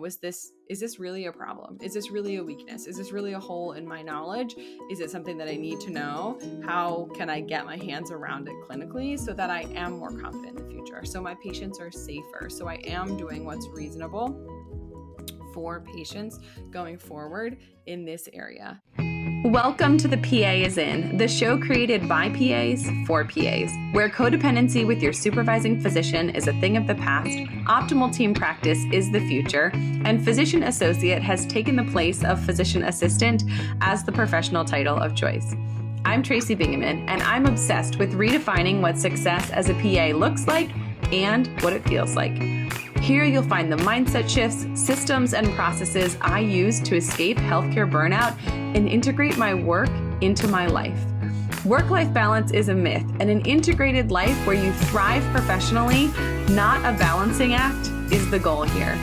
is this really a problem? Is this really a weakness? Is this really a hole in my knowledge? Is it something that I need to know? How can I get my hands around it clinically so that I am more confident in the future? So my patients are safer. So I am doing what's reasonable for patients going forward in this area. Welcome to The PA is In, the show created by PAs for PAs, where codependency with your supervising physician is a thing of the past, optimal team practice is the future, and physician associate has taken the place of physician assistant as the professional title of choice. I'm Tracy Bingaman, and I'm obsessed with redefining what success as a PA looks like and what it feels like. Here you'll find the mindset shifts, systems, and processes I use to escape healthcare burnout and integrate my work into my life. Work-life balance is a myth, and an integrated life where you thrive professionally, not a balancing act, is the goal here.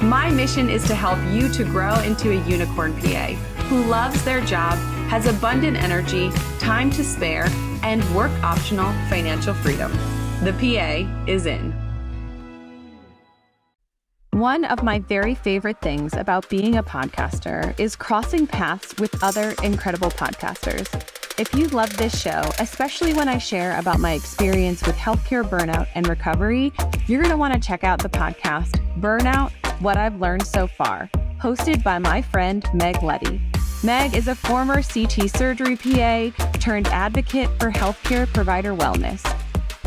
My mission is to help you to grow into a unicorn PA who loves their job, has abundant energy, time to spare, and work-optional financial freedom. The PA is in. One of my very favorite things about being a podcaster is crossing paths with other incredible podcasters. If you love this show, especially when I share about my experience with healthcare burnout and recovery, you're going to want to check out the podcast, Burnout, What I've Learned So Far, hosted by my friend Meg Leddy. Meg is a former CT surgery PA turned advocate for healthcare provider wellness.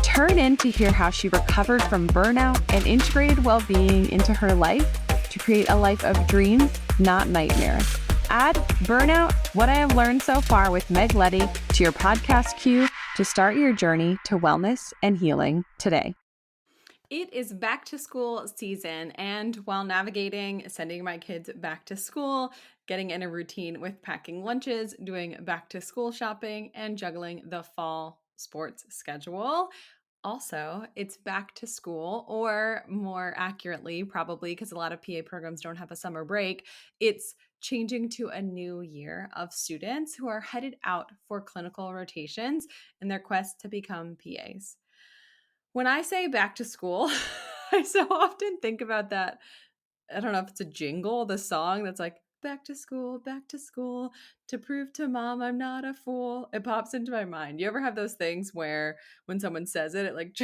Turn in to hear how she recovered from burnout and integrated well-being into her life to create a life of dreams, not nightmares. Add Burnout, What I Have Learned So Far with Meg Leddy to your podcast queue to start your journey to wellness and healing today. It is back to school season, and while navigating sending my kids back to school, getting in a routine with packing lunches, doing back to school shopping, and juggling the fall sports schedule, also, it's back to school, or more accurately, probably because a lot of PA programs don't have a summer break, it's changing to a new year of students who are headed out for clinical rotations in their quest to become PAs. When I say back to school, I so often think about that. I don't know if it's a jingle, the song that's like, back to school, to prove to mom I'm not a fool. It pops into my mind. You ever have those things where when someone says it, it like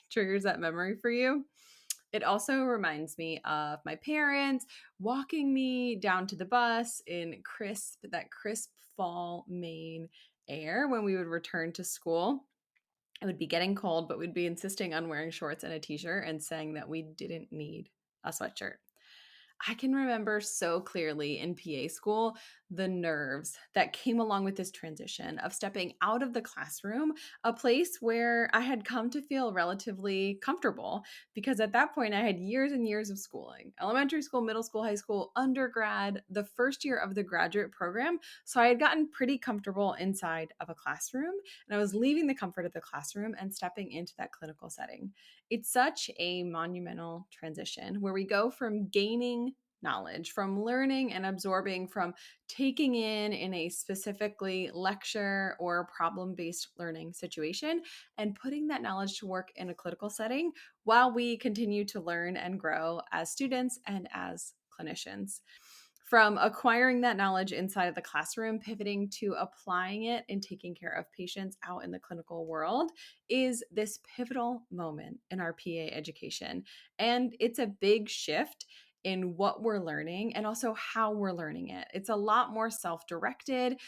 triggers that memory for you? It also reminds me of my parents walking me down to the bus in that crisp fall Maine air when we would return to school. It would be getting cold, but we'd be insisting on wearing shorts and a t-shirt and saying that we didn't need a sweatshirt. I can remember so clearly in PA school the nerves that came along with this transition of stepping out of the classroom, a place where I had come to feel relatively comfortable, because at that point I had years and years of schooling, elementary school, middle school, high school, undergrad, the first year of the graduate program. So I had gotten pretty comfortable inside of a classroom, and I was leaving the comfort of the classroom and stepping into that clinical setting. It's such a monumental transition where we go from gaining knowledge, from learning and absorbing, from taking in a specifically lecture or problem-based learning situation, and putting that knowledge to work in a clinical setting while we continue to learn and grow as students and as clinicians. From acquiring that knowledge inside of the classroom, pivoting to applying it and taking care of patients out in the clinical world is this pivotal moment in our PA education. And it's a big shift in what we're learning and also how we're learning it. It's a lot more self-directed.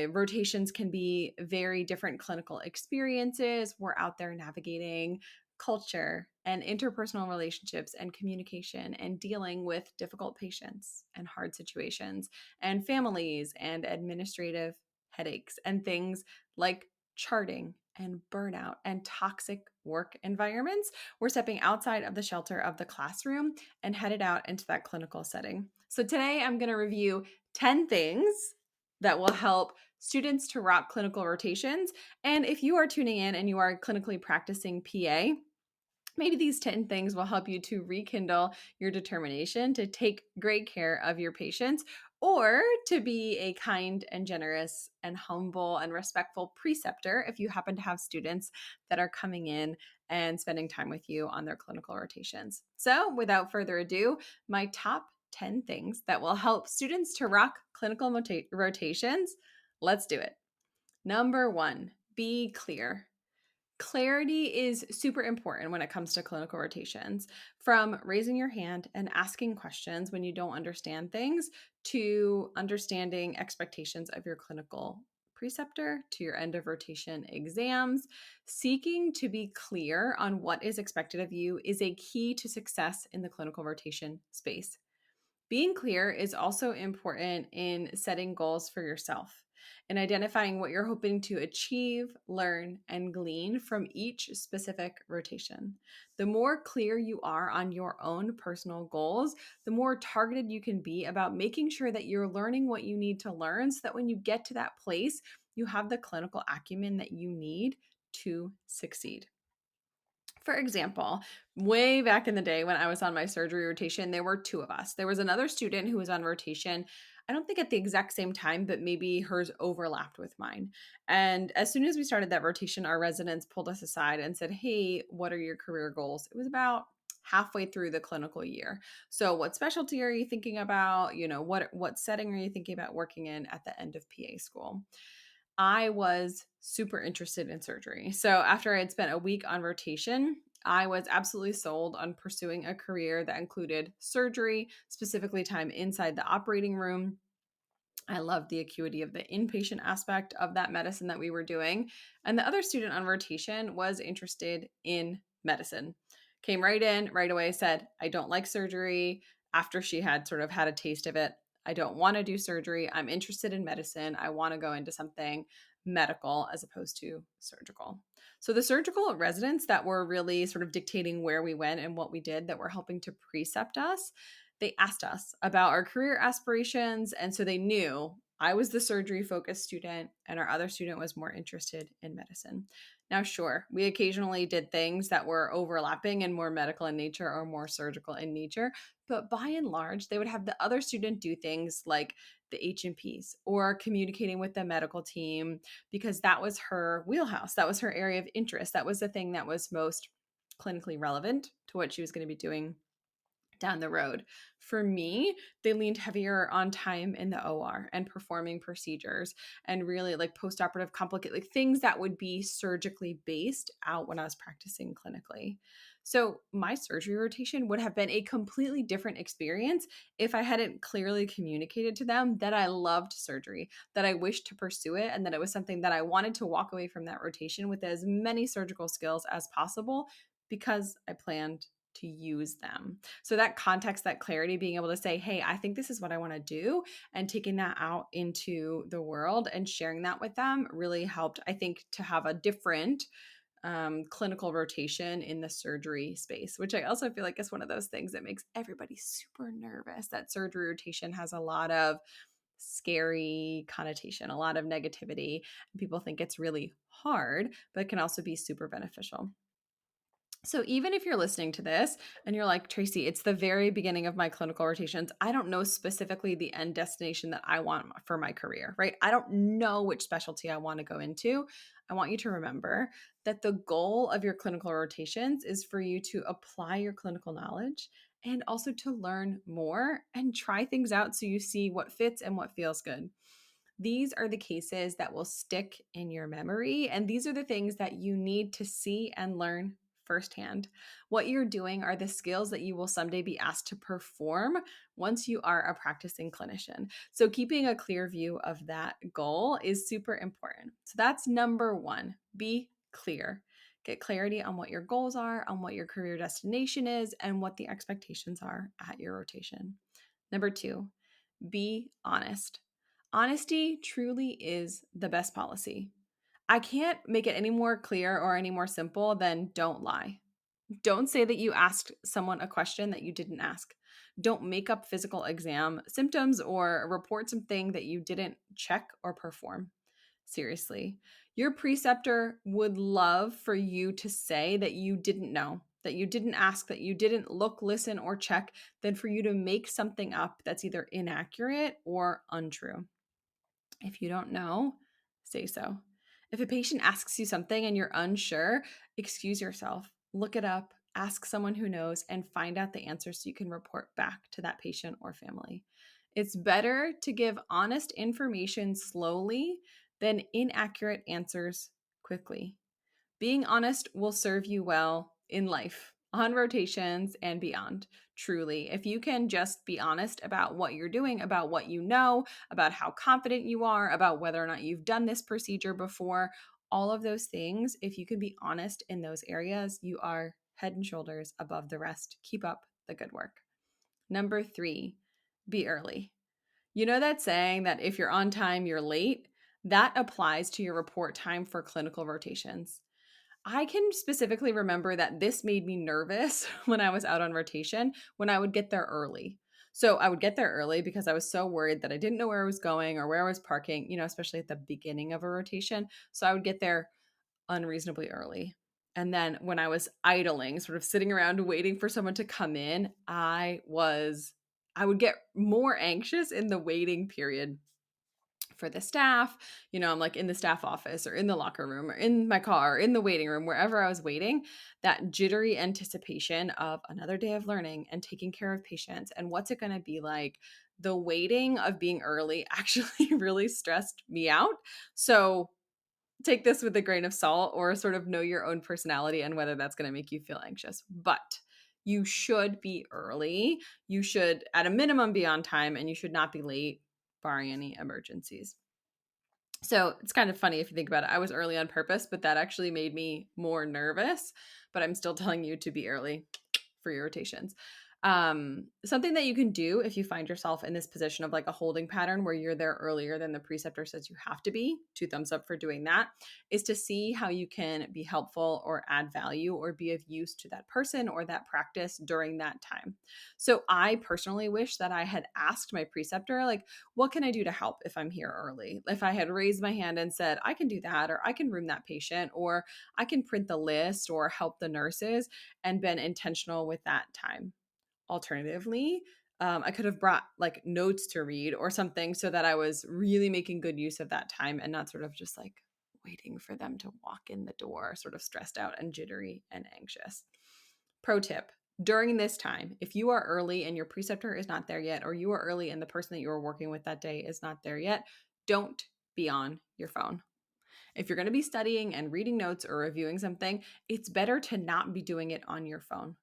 Rotations can be very different clinical experiences. We're out there navigating culture and interpersonal relationships and communication and dealing with difficult patients and hard situations and families and administrative headaches and things like charting and burnout and toxic work environments. We're stepping outside of the shelter of the classroom and headed out into that clinical setting. So today I'm going to review 10 things that will help students to rock clinical rotations. And if you are tuning in and you are a clinically practicing PA, maybe these 10 things will help you to rekindle your determination to take great care of your patients, or to be a kind and generous and humble and respectful preceptor if you happen to have students that are coming in and spending time with you on their clinical rotations. So without further ado, my top 10 things that will help students to rock clinical rotations. Let's do it. Number 1, be clear. Clarity is super important when it comes to clinical rotations. From raising your hand and asking questions when you don't understand things, to understanding expectations of your clinical preceptor, to your end of rotation exams, seeking to be clear on what is expected of you is a key to success in the clinical rotation space. Being clear is also important in setting goals for yourself and identifying what you're hoping to achieve, learn, and glean from each specific rotation. The more clear you are on your own personal goals, the more targeted you can be about making sure that you're learning what you need to learn so that when you get to that place, you have the clinical acumen that you need to succeed. For example, way back in the day when I was on my surgery rotation, there were two of us. There was another student who was on rotation. I don't think at the exact same time, but maybe hers overlapped with mine. And as soon as we started that rotation, our residents pulled us aside and said, "Hey, what are your career goals?" It was about halfway through the clinical year. So, what specialty are you thinking about? What setting are you thinking about working in at the end of PA school? I was super interested in surgery. So after I had spent a week on rotation, I was absolutely sold on pursuing a career that included surgery, specifically time inside the operating room. I loved the acuity of the inpatient aspect of that medicine that we were doing. And the other student on rotation was interested in medicine. Came right in, right away, said, "I don't like surgery." After she had sort of had a taste of it, "I don't want to do surgery. I'm interested in medicine. I want to go into something medical as opposed to surgical." So the surgical residents that were really sort of dictating where we went and what we did, that were helping to precept us, they asked us about our career aspirations. And so they knew I was the surgery focused student and our other student was more interested in medicine. Now, sure, we occasionally did things that were overlapping and more medical in nature or more surgical in nature, but by and large, they would have the other student do things like the H&Ps or communicating with the medical team because that was her wheelhouse. That was her area of interest. That was the thing that was most clinically relevant to what she was going to be doing down the road. For me, they leaned heavier on time in the OR and performing procedures and really like postoperative complicated like things that would be surgically based out when I was practicing clinically. So my surgery rotation would have been a completely different experience if I hadn't clearly communicated to them that I loved surgery, that I wished to pursue it, and that it was something that I wanted to walk away from that rotation with as many surgical skills as possible because I planned to use them. So that context, that clarity, being able to say, "Hey, I think this is what I want to do," and taking that out into the world and sharing that with them really helped, I think, to have a different clinical rotation in the surgery space, which I also feel like is one of those things that makes everybody super nervous. That surgery rotation has a lot of scary connotation, a lot of negativity. People think it's really hard, but it can also be super beneficial. So even if you're listening to this and you're like, "Tracy, it's the very beginning of my clinical rotations. I don't know specifically the end destination that I want for my career," right? I don't know which specialty I want to go into. I want you to remember that the goal of your clinical rotations is for you to apply your clinical knowledge and also to learn more and try things out so you see what fits and what feels good. These are the cases that will stick in your memory, and these are the things that you need to see and learn firsthand. What you're doing are the skills that you will someday be asked to perform once you are a practicing clinician. So, keeping a clear view of that goal is super important. So, that's number one, be clear. Get clarity on what your goals are, on what your career destination is, and what the expectations are at your rotation. Number two, be honest. Honesty truly is the best policy. I can't make it any more clear or any more simple than don't lie. Don't say that you asked someone a question that you didn't ask. Don't make up physical exam symptoms or report something that you didn't check or perform. Seriously, your preceptor would love for you to say that you didn't know, that you didn't ask, that you didn't look, listen, or check, than for you to make something up that's either inaccurate or untrue. If you don't know, say so. If a patient asks you something and you're unsure, excuse yourself. Look it up. ask someone who knows, and find out the answer so you can report back to that patient or family. It's better to give honest information slowly than inaccurate answers quickly. Being honest will serve you well in life, on rotations and beyond. Truly, if you can just be honest about what you're doing, about what you know, about how confident you are, about whether or not you've done this procedure before, all of those things, if you can be honest in those areas, you are head and shoulders above the rest. Keep up the good work. Number 3, be early. You know that saying that if you're on time, you're late? That applies to your report time for clinical rotations. I can specifically remember that this made me nervous when I was out on rotation when I would get there early. So I would get there early because I was so worried that I didn't know where I was going or where I was parking, especially at the beginning of a rotation. So I would get there unreasonably early. And then when I was idling, sort of sitting around waiting for someone to come in, I would get more anxious in the waiting period for the staff. I'm like in the staff office or in the locker room or in my car, or in the waiting room, wherever I was waiting, that jittery anticipation of another day of learning and taking care of patients and what's it going to be like. The waiting of being early actually really stressed me out. So take this with a grain of salt, or sort of know your own personality and whether that's going to make you feel anxious. But you should be early. You should, at a minimum, be on time, and you should not be late, barring any emergencies. So it's kind of funny if you think about it. I was early on purpose, but that actually made me more nervous. But I'm still telling you to be early for your rotations. Something that you can do if you find yourself in this position of like a holding pattern where you're there earlier than the preceptor says you have to be, 2 thumbs up for doing that, is to see how you can be helpful or add value or be of use to that person or that practice during that time. So I personally wish that I had asked my preceptor, like, what can I do to help if I'm here early? If I had raised my hand and said, I can do that, or I can room that patient, or I can print the list or help the nurses, and been intentional with that time. Alternatively, I could have brought like notes to read or something so that I was really making good use of that time and not sort of just like waiting for them to walk in the door, sort of stressed out and jittery and anxious. Pro tip: during this time, if you are early and your preceptor is not there yet, or you are early and the person that you are working with that day is not there yet, don't be on your phone. If you're going to be studying and reading notes or reviewing something, it's better to not be doing it on your phone.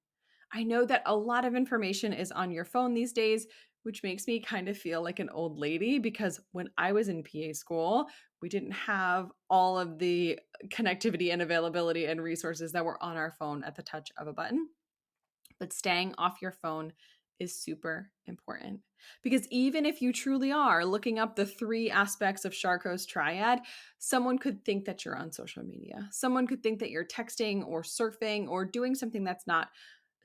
I know that a lot of information is on your phone these days, which makes me kind of feel like an old lady, because when I was in PA school, we didn't have all of the connectivity and availability and resources that were on our phone at the touch of a button. But staying off your phone is super important, because even if you truly are looking up the 3 aspects of Charcot's triad, someone could think that you're on social media. Someone could think that you're texting or surfing or doing something that's not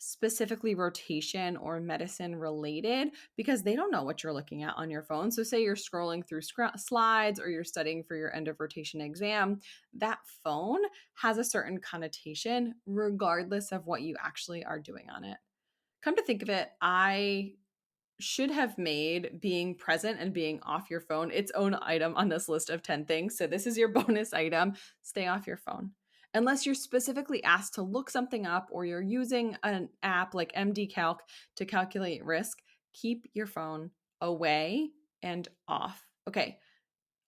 specifically rotation or medicine related, because they don't know what you're looking at on your phone. So say you're scrolling through slides or you're studying for your end of rotation exam, that phone has a certain connotation regardless of what you actually are doing on it. Come to think of it, I should have made being present and being off your phone its own item on this list of 10 things. So this is your bonus item. Stay off your phone. Unless you're specifically asked to look something up or you're using an app like MD Calc to calculate risk, keep your phone away and off. Okay,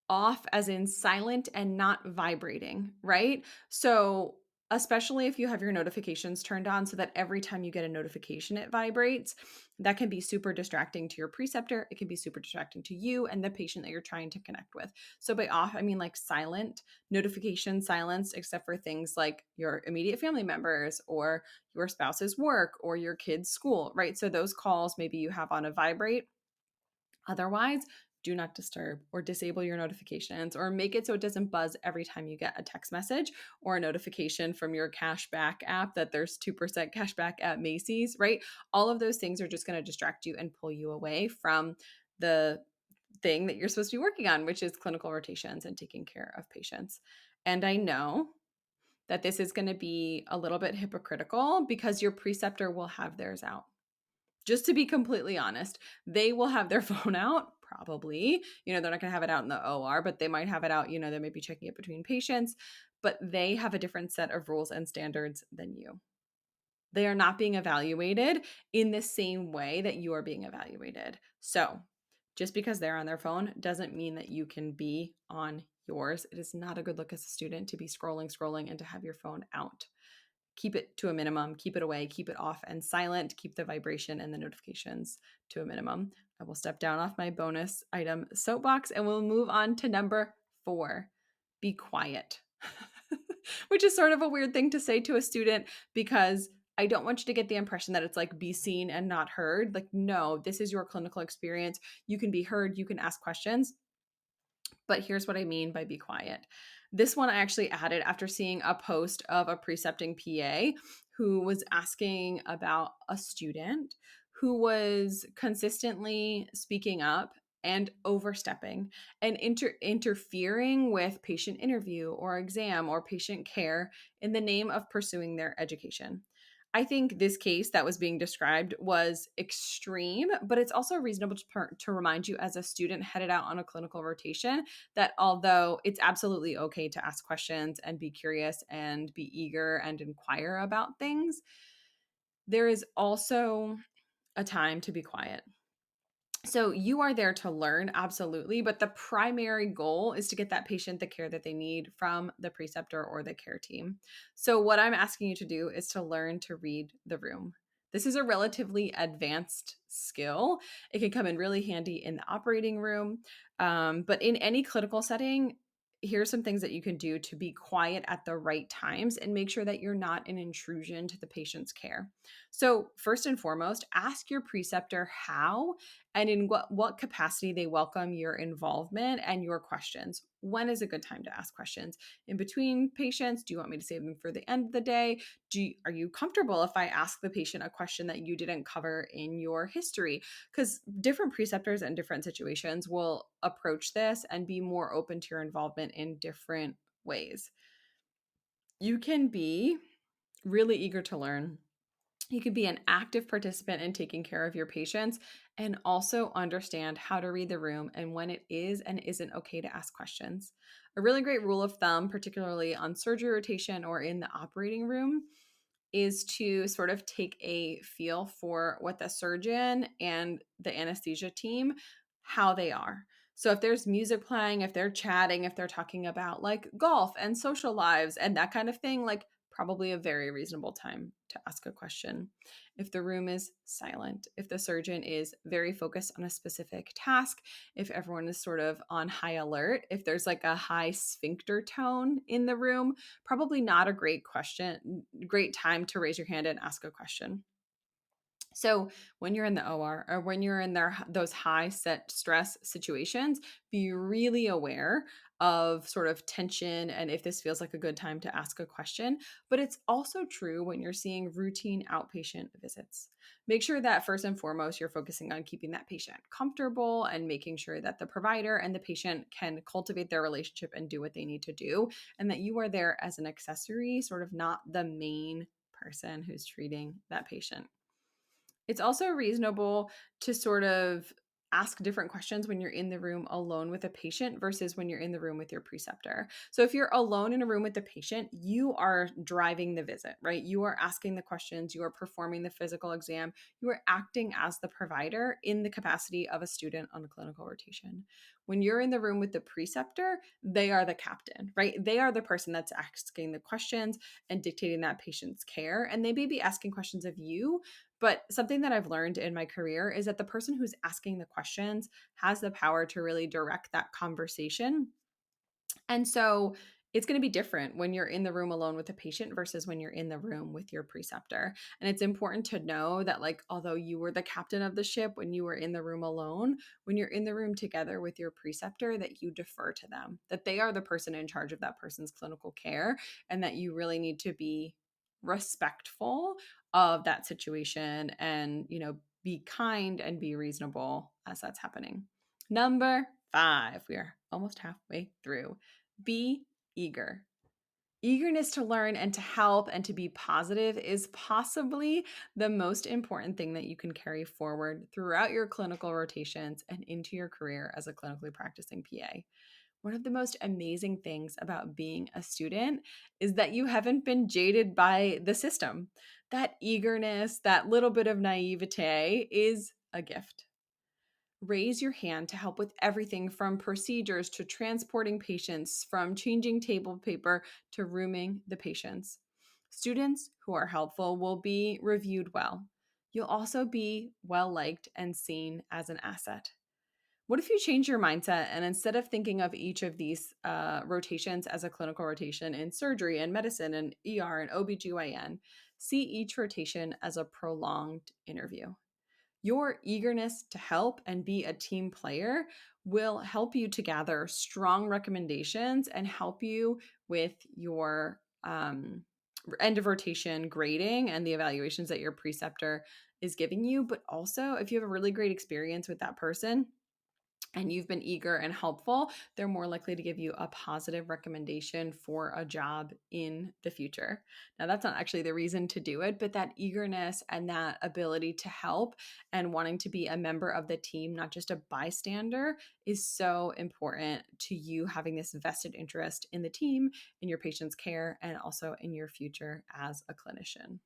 off as in silent and not vibrating, right? So especially if you have your notifications turned on so that every time you get a notification, it vibrates, that can be super distracting to your preceptor. It can be super distracting to you and the patient that you're trying to connect with. So by off, I mean like silent, notification silenced, except for things like your immediate family members or your spouse's work or your kid's school, right? So those calls maybe you have on a vibrate. Otherwise, do not disturb or disable your notifications, or make it so it doesn't buzz every time you get a text message or a notification from your cashback app that there's 2% cashback at Macy's, right? All of those things are just going to distract you and pull you away from the thing that you're supposed to be working on, which is clinical rotations and taking care of patients. And I know that this is going to be a little bit hypocritical because your preceptor will have theirs out. Just to be completely honest, they will have their phone out, probably. They're not going to have it out in the OR, but they might have it out. They may be checking it between patients, but they have a different set of rules and standards than you. They are not being evaluated in the same way that you are being evaluated. So just because they're on their phone doesn't mean that you can be on yours. It is not a good look as a student to be scrolling, and to have your phone out. Keep it to a minimum, keep it away, keep it off and silent, keep the vibration and the notifications to a minimum. I will step down off my bonus item soapbox and we'll move on to number 4, be quiet. Which is sort of a weird thing to say to a student because I don't want you to get the impression that it's like be seen and not heard. Like, no, this is your clinical experience. You can be heard, you can ask questions. But here's what I mean by be quiet. This one I actually added after seeing a post of a precepting PA who was asking about a student who was consistently speaking up and overstepping and interfering with patient interview or exam or patient care in the name of pursuing their education. I think this case that was being described was extreme, but it's also reasonable to remind you as a student headed out on a clinical rotation that although it's absolutely okay to ask questions and be curious and be eager and inquire about things, there is also a time to be quiet. So you are there to learn, absolutely, but the primary goal is to get that patient the care that they need from the preceptor or the care team. So what I'm asking you to do is to learn to read the room. This is a relatively advanced skill. It can come in really handy in the operating room, but in any clinical setting, here's some things that you can do to be quiet at the right times and make sure that you're not an intrusion to the patient's care. So first and foremost, ask your preceptor how and in what capacity they welcome your involvement and your questions. When is a good time to ask questions? In between patients? Do you want me to save them for the end of the day? Are you comfortable if I ask the patient a question that you didn't cover in your history? Because different preceptors and different situations will approach this and be more open to your involvement in different ways. You can be really eager to learn. You could be an active participant in taking care of your patients and also understand how to read the room and when it is and isn't okay to ask questions. A really great rule of thumb, particularly on surgery rotation or in the operating room, is to sort of take a feel for what the surgeon and the anesthesia team, how they are. So if there's music playing, if they're chatting, if they're talking about like golf and social lives and that kind of thing, like probably a very reasonable time to ask a question. If the room is silent, if the surgeon is very focused on a specific task, if everyone is sort of on high alert, if there's like a high sphincter tone in the room, probably not a great time to raise your hand and ask a question. So when you're in the OR or when you're in those high set stress situations, be really aware of sort of tension and if this feels like a good time to ask a question. But it's also true when you're seeing routine outpatient visits. Make sure that first and foremost, you're focusing on keeping that patient comfortable and making sure that the provider and the patient can cultivate their relationship and do what they need to do, and that you are there as an accessory, sort of not the main person who's treating that patient. It's also reasonable to sort of ask different questions when you're in the room alone with a patient versus when you're in the room with your preceptor. So if you're alone in a room with the patient, you are driving the visit, right? You are asking the questions, you are performing the physical exam, you are acting as the provider in the capacity of a student on a clinical rotation. When you're in the room with the preceptor, they are the captain, right? They are the person that's asking the questions and dictating that patient's care. And they may be asking questions of you, but something that I've learned in my career is that the person who's asking the questions has the power to really direct that conversation. And so it's going to be different when you're in the room alone with a patient versus when you're in the room with your preceptor. And it's important to know that, like, although you were the captain of the ship when you were in the room alone, when you're in the room together with your preceptor, that you defer to them, that they are the person in charge of that person's clinical care, and that you really need to be respectful of that situation and, be kind and be reasonable as that's happening. Number 5, we are almost halfway through. Be eager. Eagerness to learn and to help and to be positive is possibly the most important thing that you can carry forward throughout your clinical rotations and into your career as a clinically practicing PA. One of the most amazing things about being a student is that you haven't been jaded by the system. That eagerness, that little bit of naivete is a gift. Raise your hand to help with everything from procedures to transporting patients, from changing table paper to rooming the patients. Students who are helpful will be reviewed well. You'll also be well liked and seen as an asset. What if you change your mindset and instead of thinking of each of these rotations as a clinical rotation in surgery and medicine and ER and OBGYN, see each rotation as a prolonged interview? Your eagerness to help and be a team player will help you to gather strong recommendations and help you with your end of rotation grading and the evaluations that your preceptor is giving you. But also, if you have a really great experience with that person, and you've been eager and helpful, they're more likely to give you a positive recommendation for a job in the future. Now, that's not actually the reason to do it, but that eagerness and that ability to help and wanting to be a member of the team, not just a bystander, is so important to you having this vested interest in the team, in your patient's care, and also in your future as a clinician.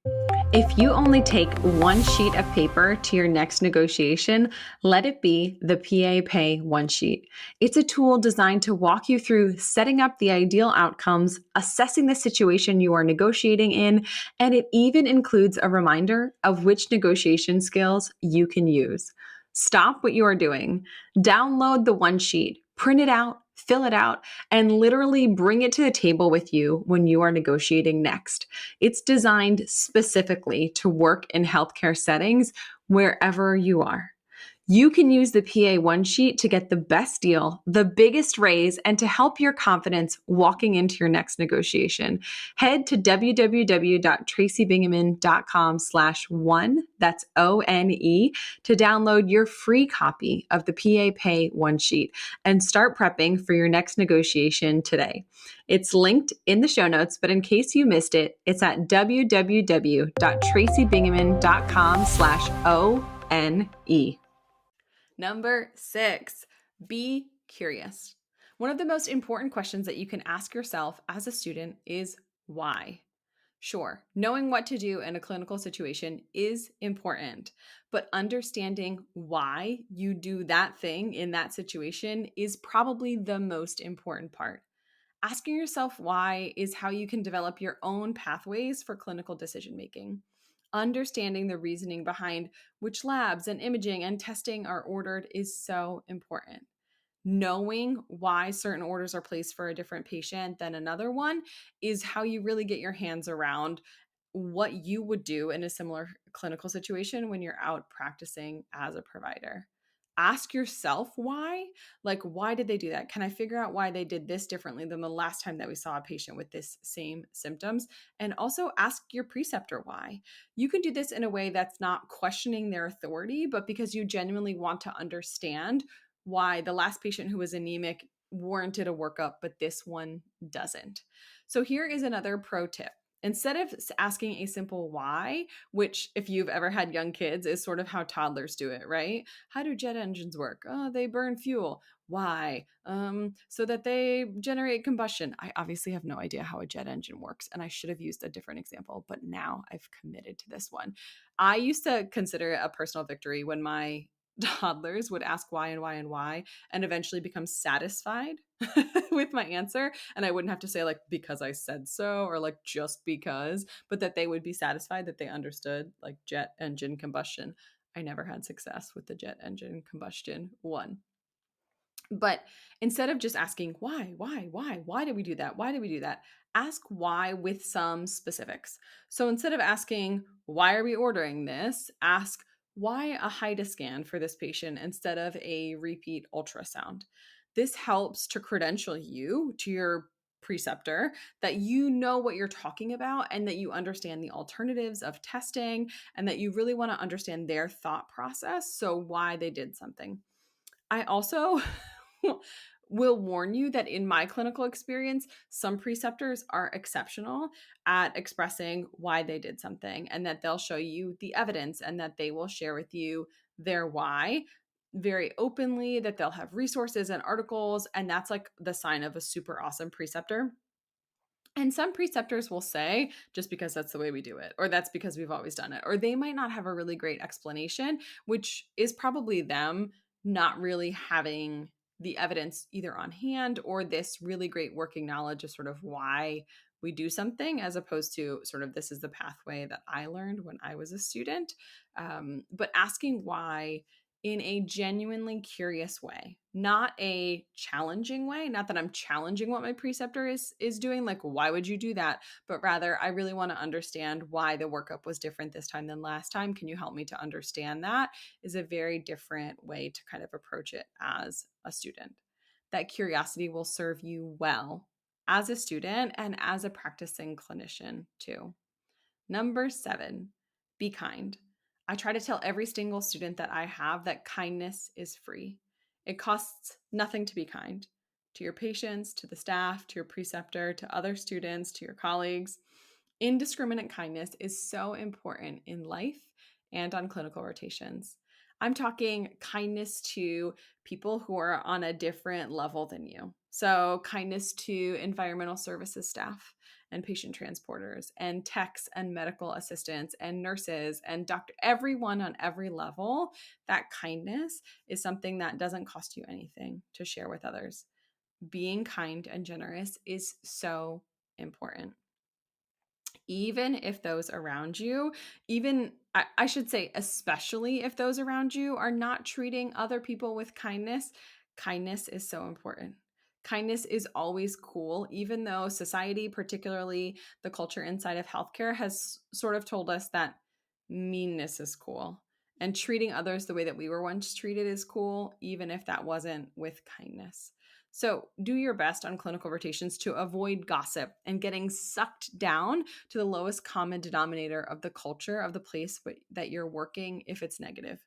If you only take one sheet of paper to your next negotiation, let it be the PA Pay One Sheet. It's a tool designed to walk you through setting up the ideal outcomes, assessing the situation you are negotiating in, and it even includes a reminder of which negotiation skills you can use. Stop what you are doing. Download the one sheet, print it out, fill it out, and literally bring it to the table with you when you are negotiating next. It's designed specifically to work in healthcare settings wherever you are. You can use the PA One Sheet to get the best deal, the biggest raise, and to help your confidence walking into your next negotiation. Head to www.tracybingaman.com/one, that's ONE, to download your free copy of the PA Pay One Sheet and start prepping for your next negotiation today. It's linked in the show notes, but in case you missed it, it's at www.tracybingaman.com/ONE. Number 6, be curious. One of the most important questions that you can ask yourself as a student is why? Sure, knowing what to do in a clinical situation is important, but understanding why you do that thing in that situation is probably the most important part. Asking yourself why is how you can develop your own pathways for clinical decision making. Understanding the reasoning behind which labs and imaging and testing are ordered is so important. Knowing why certain orders are placed for a different patient than another one is how you really get your hands around what you would do in a similar clinical situation when you're out practicing as a provider. Ask yourself why. Like, why did they do that? Can I figure out why they did this differently than the last time that we saw a patient with this same symptoms? And also ask your preceptor why. You can do this in a way that's not questioning their authority, but because you genuinely want to understand why the last patient who was anemic warranted a workup, but this one doesn't. So here is another pro tip. Instead of asking a simple why, which if you've ever had young kids is sort of how toddlers do it, right? How do jet engines work? Oh, they burn fuel. Why? So that they generate combustion. I obviously have no idea how a jet engine works, and I should have used a different example, but now I've committed to this one. I used to consider it a personal victory when my toddlers would ask why and why and why, and eventually become satisfied with my answer. And I wouldn't have to say, like, because I said so, or like just because, but that they would be satisfied that they understood like jet engine combustion. I never had success with the jet engine combustion one. But instead of just asking why did we do that? Why did we do that? Ask why with some specifics. So instead of asking, why are we ordering this? Ask, why a HIDA scan for this patient instead of a repeat ultrasound? This helps to credential you to your preceptor that you know what you're talking about and that you understand the alternatives of testing and that you really want to understand their thought process. So why they did something. I also will warn you that in my clinical experience, some preceptors are exceptional at expressing why they did something and that they'll show you the evidence and that they will share with you their why. very openly, that they'll have resources and articles, and that's like the sign of a super awesome preceptor. And some preceptors will say, just because that's the way we do it, or that's because we've always done it, or they might not have a really great explanation, which is probably them not really having the evidence either on hand or this really great working knowledge of sort of why we do something, as opposed to sort of this is the pathway that I learned when I was a student. But asking why in a genuinely curious way, not a challenging way, not that I'm challenging what my preceptor is doing, like why would you do that, but rather I really want to understand why the workup was different this time than last time. Can you help me to understand that? Is a very different way to kind of approach it as a student. That curiosity will serve you well as a student and as a practicing clinician too. Number 7, be kind. I try to tell every single student that I have that kindness is free. It costs nothing to be kind to your patients, to the staff, to your preceptor, to other students, to your colleagues. Indiscriminate kindness is so important in life and on clinical rotations. I'm talking kindness to people who are on a different level than you. So, kindness to environmental services staff and patient transporters and techs and medical assistants and nurses and doctor, everyone on every level. That kindness is something that doesn't cost you anything to share with others. Being kind and generous is so important. Even if those around you, even I should say, especially if those around you are not treating other people with kindness, kindness is so important. Kindness is always cool, even though society, particularly the culture inside of healthcare, has sort of told us that meanness is cool. And treating others the way that we were once treated is cool, even if that wasn't with kindness. So do your best on clinical rotations to avoid gossip and getting sucked down to the lowest common denominator of the culture of the place that you're working if it's negative.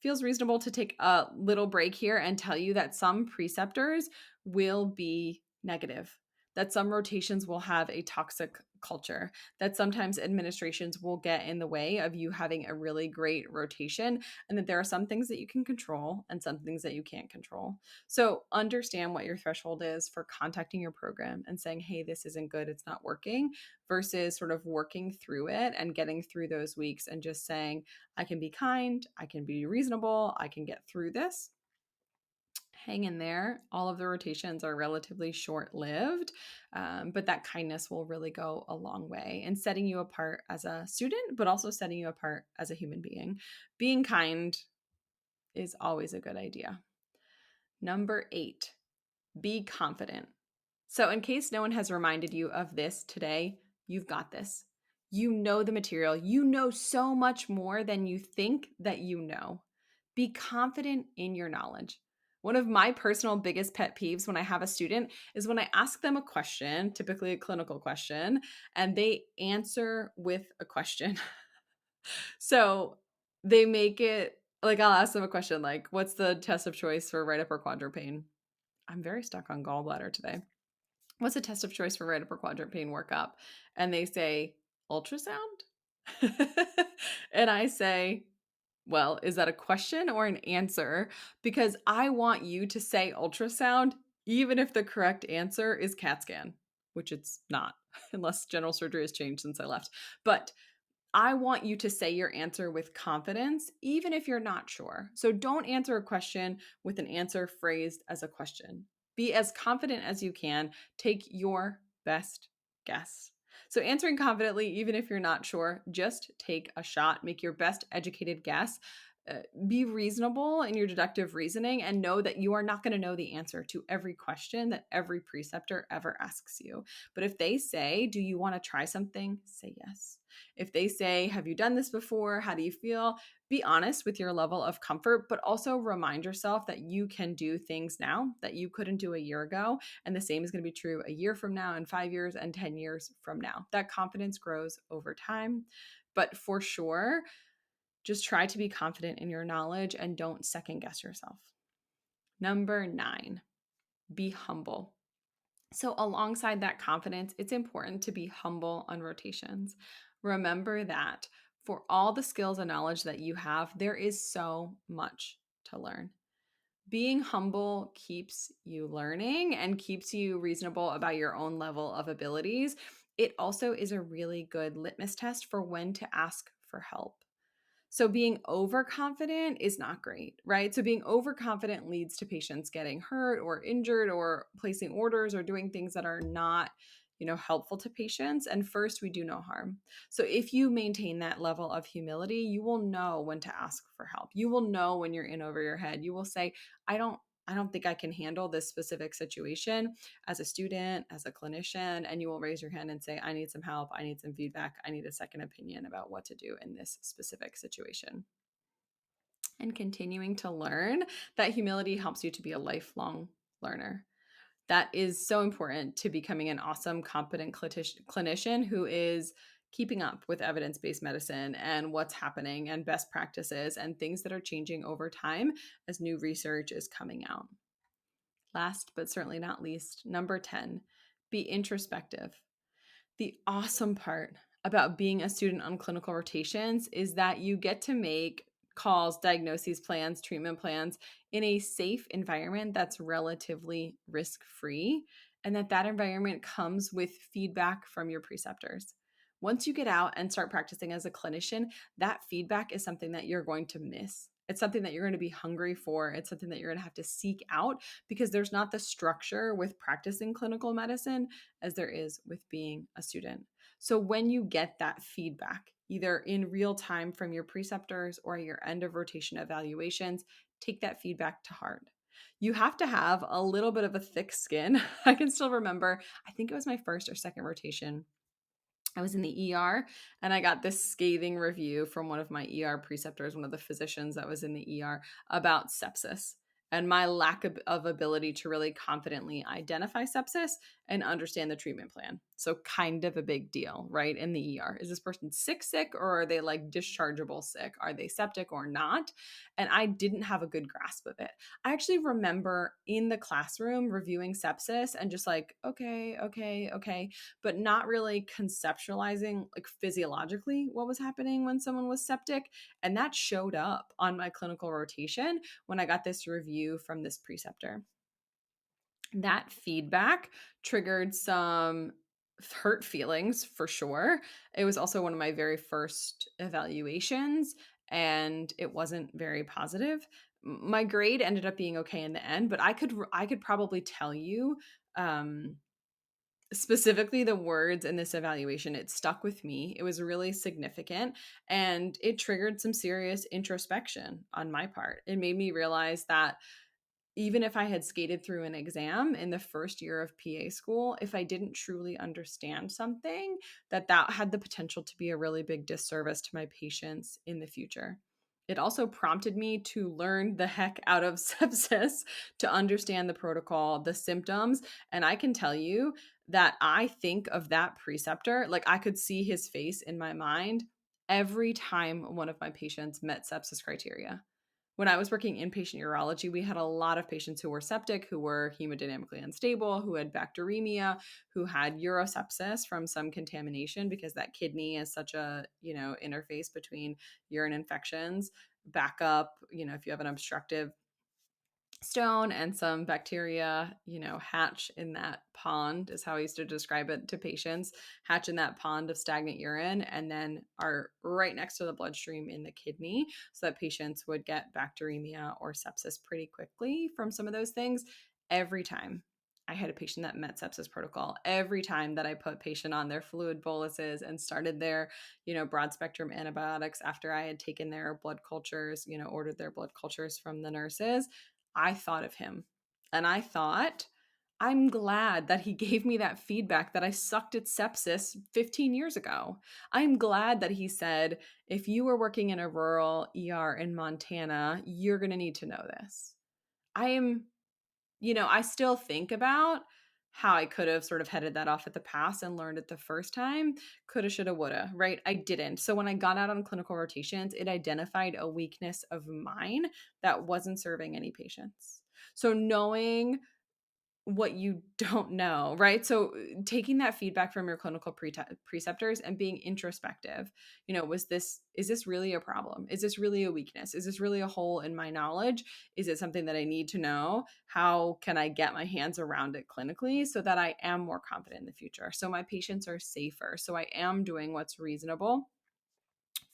Feels reasonable to take a little break here and tell you that some preceptors will be negative, that some rotations will have a toxic culture, that sometimes administrations will get in the way of you having a really great rotation, and that there are some things that you can control and some things that you can't control. So understand what your threshold is for contacting your program and saying, hey, this isn't good, it's not working, versus sort of working through it and getting through those weeks and just saying, I can be kind, I can be reasonable, I can get through this. Hang in there. All of the rotations are relatively short lived, but that kindness will really go a long way in setting you apart as a student, but also setting you apart as a human being. Being kind is always a good idea. Number 8, be confident. So, in case no one has reminded you of this today, you've got this. You know the material. You know so much more than you think that you know. Be confident in your knowledge. One of my personal biggest pet peeves when I have a student is when I ask them a question, typically a clinical question, and they answer with a question. So they make it like I'll ask them a question like, what's the test of choice for right upper quadrant pain? I'm very stuck on gallbladder today. What's the test of choice for right upper quadrant pain workup? And they say, ultrasound? And I say, well, is that a question or an answer? Because I want you to say ultrasound, even if the correct answer is CAT scan, which it's not, unless general surgery has changed since I left. But I want you to say your answer with confidence, even if you're not sure. So don't answer a question with an answer phrased as a question. Be as confident as you can. Take your best guess. So, answering confidently, even if you're not sure, just take a shot. Make your best educated guess. Be reasonable in your deductive reasoning and know that you are not going to know the answer to every question that every preceptor ever asks you. But if they say, do you want to try something? Say yes. If they say, have you done this before? How do you feel? Be honest with your level of comfort, but also remind yourself that you can do things now that you couldn't do a year ago. And the same is going to be true a year from now, and 5 years, and 10 years from now. That confidence grows over time. But for sure, just try to be confident in your knowledge and don't second guess yourself. Number 9, be humble. So, alongside that confidence, it's important to be humble on rotations. Remember that for all the skills and knowledge that you have, there is so much to learn. Being humble keeps you learning and keeps you reasonable about your own level of abilities. It also is a really good litmus test for when to ask for help. So being overconfident is not great, right? So being overconfident leads to patients getting hurt or injured or placing orders or doing things that are not, helpful to patients. And first, we do no harm. So if you maintain that level of humility, you will know when to ask for help. You will know when you're in over your head. You will say, I don't think I can handle this specific situation as a student, as a clinician, and you will raise your hand and say, I need some help. I need some feedback. I need a second opinion about what to do in this specific situation. And continuing to learn, that humility helps you to be a lifelong learner. That is so important to becoming an awesome, competent clinician who is keeping up with evidence based medicine and what's happening and best practices and things that are changing over time as new research is coming out. Last but certainly not least, number 10, be introspective. The awesome part about being a student on clinical rotations is that you get to make calls, diagnoses plans, treatment plans in a safe environment that's relatively risk-free, and that environment comes with feedback from your preceptors. Once you get out and start practicing as a clinician, that feedback is something that you're going to miss. It's something that you're going to be hungry for. It's something that you're going to have to seek out because there's not the structure with practicing clinical medicine as there is with being a student. So when you get that feedback, either in real time from your preceptors or your end of rotation evaluations, take that feedback to heart. You have to have a little bit of a thick skin. I can still remember, I think it was my first or second rotation. I was in the ER and I got this scathing review from one of my ER preceptors, one of the physicians that was in the ER, about sepsis and my lack of ability to really confidently identify sepsis and understand the treatment plan. So kind of a big deal, right? In the ER. Is this person sick, or are they like dischargeable sick? Are they septic or not? And I didn't have a good grasp of it. I actually remember in the classroom reviewing sepsis and just like, okay, but not really conceptualizing like physiologically what was happening when someone was septic. And that showed up on my clinical rotation when I got this review from this preceptor. That feedback triggered some hurt feelings for sure. It was also one of my very first evaluations, and it wasn't very positive. My grade ended up being okay in the end, but I could probably tell you specifically the words in this evaluation. It stuck with me. It was really significant, and it triggered some serious introspection on my part. It made me realize that even if I had skated through an exam in the first year of PA school, if I didn't truly understand something, that had the potential to be a really big disservice to my patients in the future. It also prompted me to learn the heck out of sepsis, to understand the protocol, the symptoms. And I can tell you that I think of that preceptor, like I could see his face in my mind every time one of my patients met sepsis criteria. When I was working inpatient urology, we had a lot of patients who were septic, who were hemodynamically unstable, who had bacteremia, who had urosepsis from some contamination, because that kidney is such a, interface between urine infections, backup, if you have an obstructive stone and some bacteria, hatch in that pond, is how I used to describe it to patients, hatch in that pond of stagnant urine and then are right next to the bloodstream in the kidney, so that patients would get bacteremia or sepsis pretty quickly from some of those things. Every time I had a patient that met sepsis protocol, every time that I put patient on their fluid boluses and started their, broad spectrum antibiotics after I had taken their blood cultures, ordered their blood cultures from the nurses, I thought of him. And I thought, I'm glad that he gave me that feedback that I sucked at sepsis 15 years ago. I'm glad that he said, if you were working in a rural ER in Montana, you're going to need to know this. I still think about how I could have sort of headed that off at the pass and learned it the first time. Coulda, shoulda, woulda, right? I didn't. So when I got out on clinical rotations, it identified a weakness of mine that wasn't serving any patients. So knowing what you don't know, right? So taking that feedback from your clinical preceptors and being introspective, is this really a problem? Is this really a weakness? Is this really a hole in my knowledge? Is it something that I need to know? How can I get my hands around it clinically so that I am more confident in the future? So my patients are safer. So I am doing what's reasonable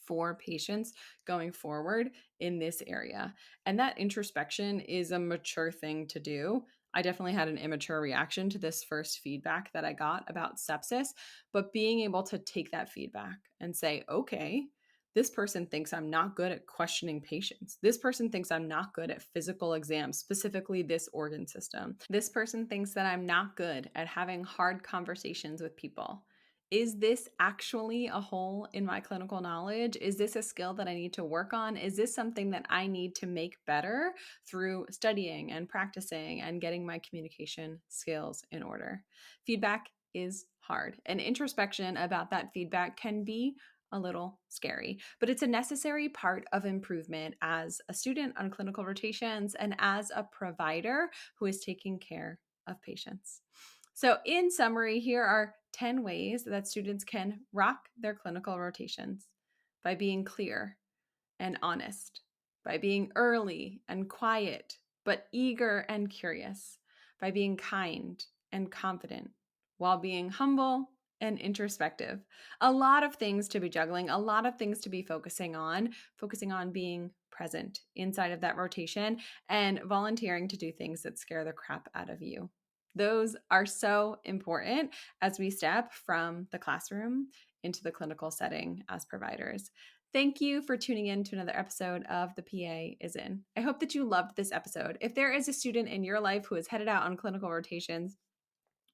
for patients going forward in this area. And that introspection is a mature thing to do. I definitely had an immature reaction to this first feedback that I got about sepsis, but being able to take that feedback and say, okay, this person thinks I'm not good at questioning patients. This person thinks I'm not good at physical exams, specifically this organ system. This person thinks that I'm not good at having hard conversations with people. Is this actually a hole in my clinical knowledge? Is this a skill that I need to work on? Is this something that I need to make better through studying and practicing and getting my communication skills in order? Feedback is hard, and introspection about that feedback can be a little scary, but it's a necessary part of improvement as a student on clinical rotations and as a provider who is taking care of patients. So in summary, here are 10 ways that students can rock their clinical rotations: by being clear and honest, by being early and quiet, but eager and curious, by being kind and confident, while being humble and introspective. A lot of things to be juggling, a lot of things to be focusing on being present inside of that rotation and volunteering to do things that scare the crap out of you. Those are so important as we step from the classroom into the clinical setting as providers. Thank you for tuning in to another episode of The PA is In. I hope that you loved this episode. If there is a student in your life who is headed out on clinical rotations,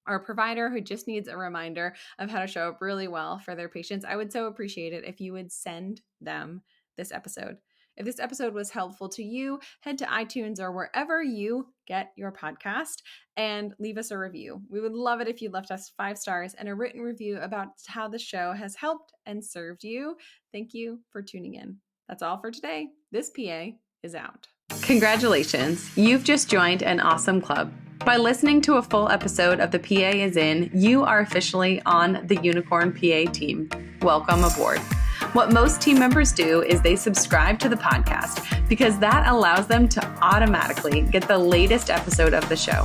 or a provider who just needs a reminder of how to show up really well for their patients, I would so appreciate it if you would send them this episode. If this episode was helpful to you, head to iTunes or wherever you get your podcast and leave us a review. We would love it if you left us 5 stars and a written review about how the show has helped and served you. Thank you for tuning in. That's all for today. This PA is out. Congratulations, you've just joined an awesome club. By listening to a full episode of The PA is In, you are officially on the Unicorn PA team. Welcome aboard. What most team members do is they subscribe to the podcast because that allows them to automatically get the latest episode of the show.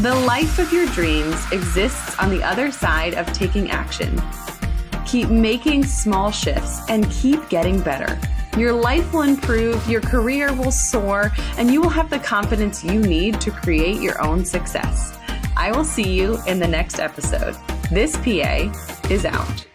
The life of your dreams exists on the other side of taking action. Keep making small shifts and keep getting better. Your life will improve, your career will soar, and you will have the confidence you need to create your own success. I will see you in the next episode. This PA is out.